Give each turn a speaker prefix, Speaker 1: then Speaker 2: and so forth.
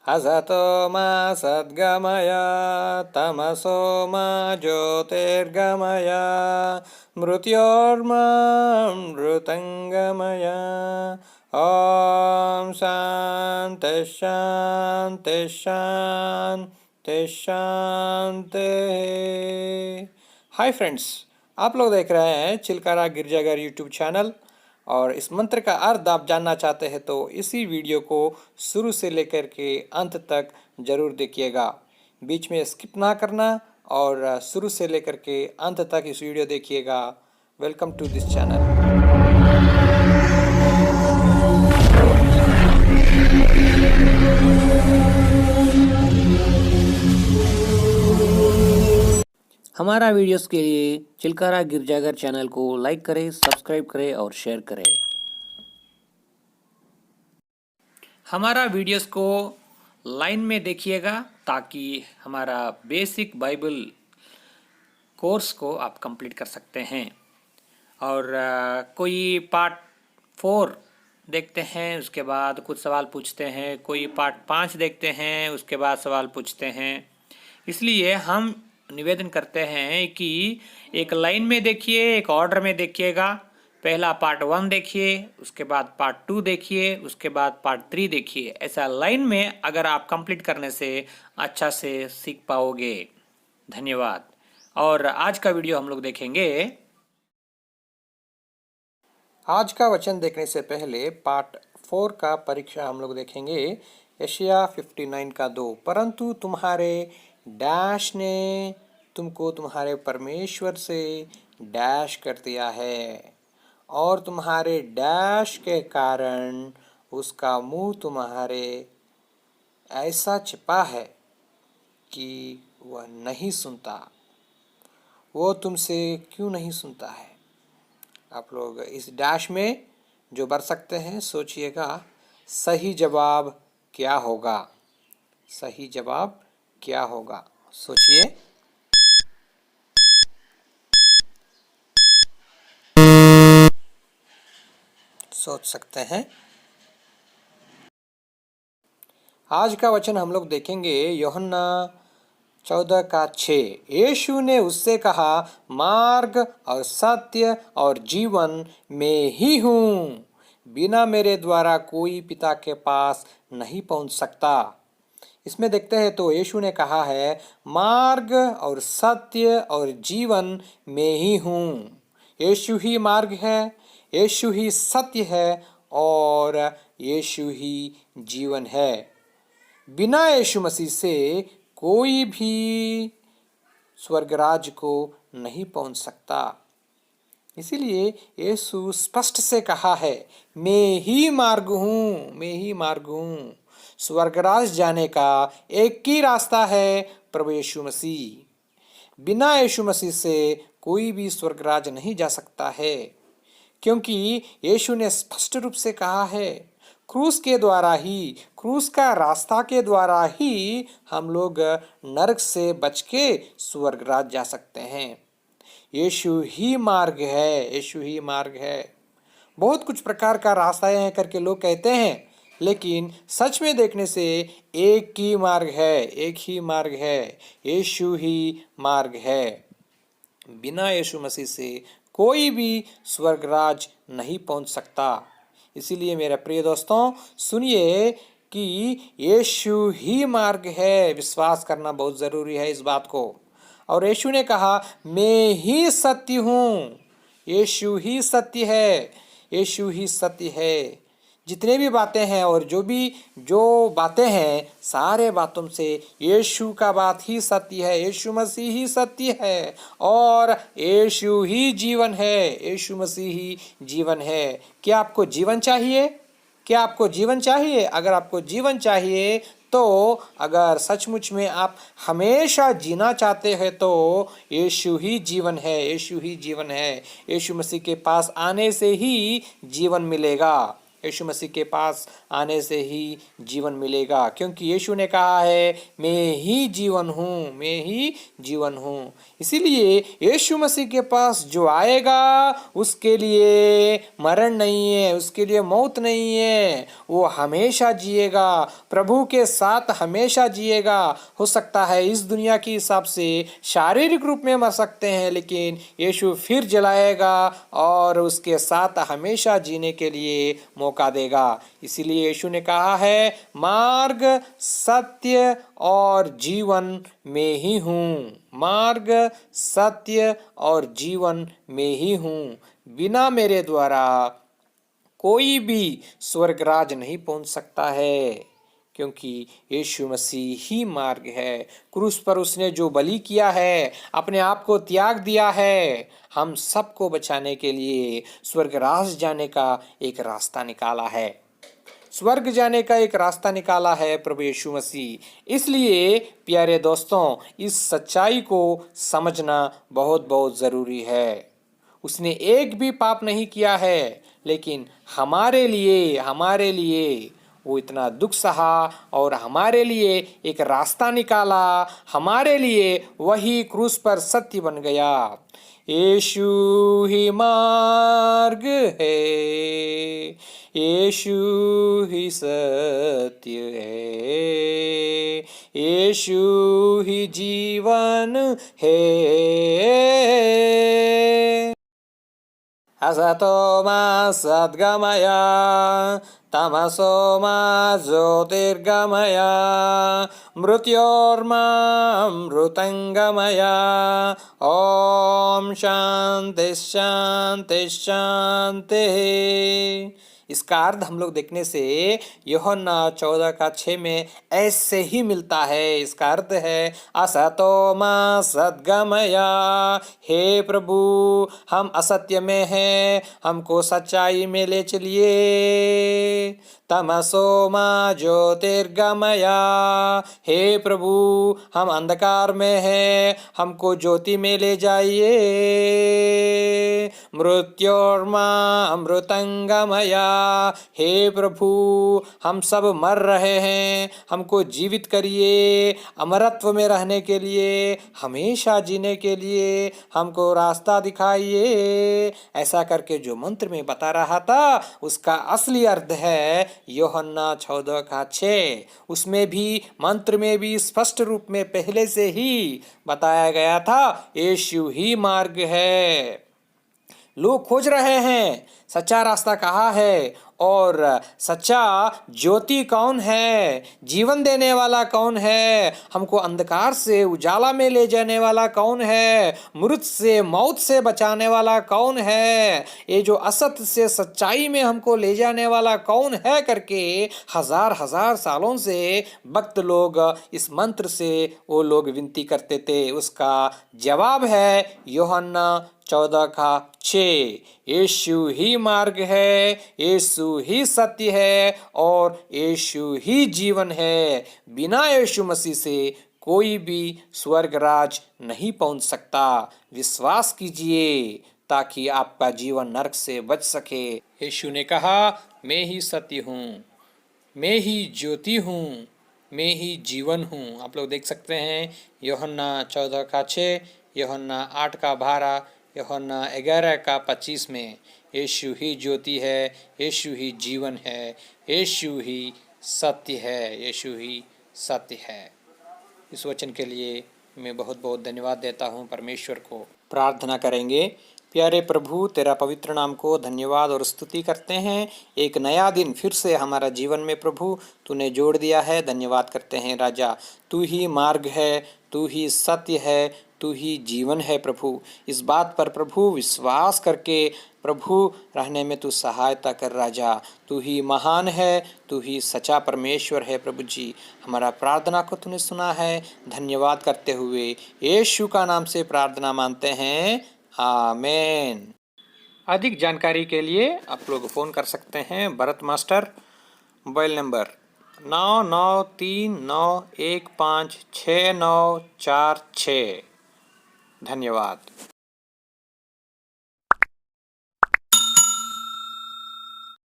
Speaker 1: असतो मा सद्गमय तमसो मा ज्योतिर्गमय मृत्योर्मामृतङ्गमय। ओम शांति शांति शांति शांति। हाय फ्रेंड्स, आप लोग देख रहे हैं चिलकारा गिरजाघर यूट्यूब चैनल और इस मंत्र का अर्थ आप जानना चाहते हैं तो इसी वीडियो को शुरू से लेकर के अंत तक जरूर देखिएगा। बीच में स्किप ना करना और शुरू से लेकर के अंत तक इस वीडियो देखिएगा। Welcome to this channel. हमारा वीडियोस के लिए चिलकारा गिरजाघर चैनल को लाइक करें, सब्सक्राइब करें और शेयर करें। हमारा वीडियोस को लाइन में देखिएगा ताकि हमारा बेसिक बाइबल कोर्स को आप कंप्लीट कर सकते हैं। और कोई पार्ट 4 देखते हैं, उसके बाद कुछ सवाल पूछते हैं। कोई पार्ट 5 देखते हैं, उसके बाद सवाल पूछते हैं। इसलिए हम निवेदन करते हैं कि एक लाइन में देखिए, एक ऑर्डर में देखिएगा। पहला पार्ट 1 देखिए, उसके बाद पार्ट 2 देखिए, उसके बाद पार्ट 3 देखिए। ऐसा लाइन में अगर आप कंप्लीट करने से अच्छा से सीख पाओगे। धन्यवाद। और आज का वीडियो हम लोग देखेंगे। आज का वचन देखने से पहले पार्ट 4 का परीक्षा हम लोग देखेंगे। यशायाह 59 का 2। परंतु तुम्हारे डैश ने तुमको तुम्हारे परमेश्वर से डैश कर दिया है और तुम्हारे डैश के कारण उसका मुंह तुम्हारे ऐसा छिपा है कि वह नहीं सुनता। वो तुमसे क्यों नहीं सुनता है? आप लोग इस डैश में जो भर सकते हैं, सोचिएगा सही जवाब क्या होगा। सही जवाब क्या होगा, सोचिए। सोच सकते हैं। आज का वचन हम लोग देखेंगे यूहन्ना 14 का 6। यीशु ने उससे कहा, मार्ग और सत्य और जीवन मैं ही हूँ। बिना मेरे द्वारा कोई पिता के पास नहीं पहुँच सकता। इसमें देखते हैं तो यीशु ने कहा है, मार्ग और सत्य और जीवन मैं ही हूँ। यीशु ही मार्ग है, यीशु ही सत्य है और यीशु ही जीवन है। बिना यीशु मसीह से कोई भी स्वर्गराज को नहीं पहुंच सकता। इसीलिए यीशु स्पष्ट से कहा है, मैं ही मार्ग हूँ, मैं ही मार्ग हूँ। स्वर्गराज जाने का एक ही रास्ता है, प्रभु यीशु मसीह। बिना यीशु मसीह से कोई भी स्वर्गराज नहीं जा सकता है, क्योंकि यीशु ने स्पष्ट रूप से कहा है, क्रूस के द्वारा ही, क्रूस का रास्ता के द्वारा ही हम लोग नरक से बच के स्वर्गराज जा सकते हैं। यीशु ही मार्ग है, यीशु ही मार्ग है। बहुत कुछ प्रकार का रास्ता है करके लोग कहते हैं, लेकिन सच में देखने से एक ही मार्ग है, एक ही मार्ग है, यीशु ही मार्ग है। बिना यीशु मसीह से कोई भी स्वर्गराज नहीं पहुंच सकता। इसीलिए मेरे प्रिय दोस्तों, सुनिए कि यीशु ही मार्ग है। विश्वास करना बहुत ज़रूरी है इस बात को। और यीशु ने कहा, मैं ही सत्य हूँ। यीशु ही सत्य है, यीशु ही सत्य है। जितने भी बातें हैं और जो बातें हैं, सारे बातों से यीशु का बात ही सत्य है। यीशु मसीह ही सत्य है और यीशु ही जीवन है, यीशु मसीह ही जीवन है। क्या आपको जीवन चाहिए? क्या आपको जीवन चाहिए? अगर आपको जीवन चाहिए तो अगर सचमुच में आप हमेशा जीना चाहते हैं तो यीशु ही जीवन है, यीशु ही जीवन है। यीशु मसीह के पास आने से ही जीवन मिलेगा। यीशु मसीह के पास आने से ही जीवन मिलेगा, क्योंकि यीशु ने कहा है मैं ही जीवन हूँ, मैं ही जीवन हूँ। इसीलिए यीशु मसीह के पास जो आएगा उसके लिए मरण नहीं है, उसके लिए मौत नहीं है, वो हमेशा जिएगा, प्रभु के साथ हमेशा जिएगा। हो सकता है इस दुनिया के हिसाब से शारीरिक रूप में मर सकते हैं, लेकिन यीशु फिर जलाएगा और उसके साथ हमेशा जीने के लिए मौका देगा। इसीलिए यीशु ने कहा है मार्ग, सत्य और जीवन मैं ही हूँ, मार्ग, सत्य और जीवन मैं ही हूँ। बिना मेरे द्वारा कोई भी स्वर्गराज नहीं पहुंच सकता है, क्योंकि यीशु मसीह ही मार्ग है। क्रूस पर उसने जो बलि किया है, अपने आप को त्याग दिया है, हम सबको बचाने के लिए स्वर्गराज जाने का एक रास्ता निकाला है, स्वर्ग जाने का एक रास्ता निकाला है प्रभु यीशु मसीह। इसलिए प्यारे दोस्तों, इस सच्चाई को समझना बहुत बहुत ज़रूरी है। उसने एक भी पाप नहीं किया है, लेकिन हमारे लिए वो इतना दुख सहा और हमारे लिए एक रास्ता निकाला, हमारे लिए वही क्रूस पर सत्य बन गया। यीशु ही मार्ग है, यीशु ही सत्य है, यीशु ही जीवन है। असतो मा सद्गमय तमसो मा ज्योतिर्गमय मृत्योर्मामृतंगमय। ओम शांति शांति शांति। इसका अर्थ हम लोग देखने से यूहन्ना 14:6 में ऐसे ही मिलता है। इसका अर्थ है असतो मा सद्गमय, हे प्रभु हम असत्य में हैं, हमको सच्चाई में ले चलिए। तमसो मा ज्योतिर्गमय, हे प्रभु हम अंधकार में हैं, हमको ज्योति में ले जाइए। मृत्योर्मा अमृतंगमय, हे प्रभु हम सब मर रहे हैं, हमको जीवित करिए, अमरत्व में रहने के लिए, हमेशा जीने के लिए हमको रास्ता दिखाइए। ऐसा करके जो मंत्र में बता रहा था उसका असली अर्थ है यूहन्ना 14:6। उसमें भी मंत्र में भी स्पष्ट रूप में पहले से ही बताया गया था यीशु ही मार्ग है। लोग खोज रहे हैं सच्चा रास्ता कहाँ है और सच्चा ज्योति कौन है, जीवन देने वाला कौन है, हमको अंधकार से उजाला में ले जाने वाला कौन है, मृत से मौत से बचाने वाला कौन है, ये जो असत्य से सच्चाई में हमको ले जाने वाला कौन है करके हजार हजार सालों से भक्त लोग इस मंत्र से वो लोग विनती करते थे। उसका जवाब है यूहन्ना 14:6। यीशु ही मार्ग है, यीशु ही सत्य है और यीशु ही जीवन है। बिना यीशु मसीह से कोई भी स्वर्ग राज नहीं पहुंच सकता। विश्वास कीजिए ताकि आपका जीवन नरक से बच सके। यीशु ने कहा मैं ही सत्य हूँ, मैं ही ज्योति हूँ, मैं ही जीवन हूँ। आप लोग देख सकते हैं यूहन्ना 14:6, यूहन्ना 8:12, यूहन्ना 11:25 में यीशु ही ज्योति है, यीशु ही जीवन है, यीशु ही सत्य है, यीशु ही सत्य है। इस वचन के लिए मैं बहुत बहुत धन्यवाद देता हूँ परमेश्वर को। प्रार्थना करेंगे। प्यारे प्रभु तेरा पवित्र नाम को धन्यवाद और स्तुति करते हैं। एक नया दिन फिर से हमारा जीवन में प्रभु तूने जोड़ दिया है, धन्यवाद करते हैं राजा। तू ही मार्ग है, तू ही सत्य है, तू ही जीवन है प्रभु। इस बात पर प्रभु विश्वास करके प्रभु रहने में तू सहायता कर राजा। तू ही महान है, तू ही सच्चा परमेश्वर है प्रभु जी। हमारा प्रार्थना को तूने सुना है, धन्यवाद करते हुए यीशु का नाम से प्रार्थना मानते हैं, आमीन। अधिक जानकारी के लिए आप लोग फ़ोन कर सकते हैं भरत मास्टर। Mobile number 9939156946। धन्यवाद।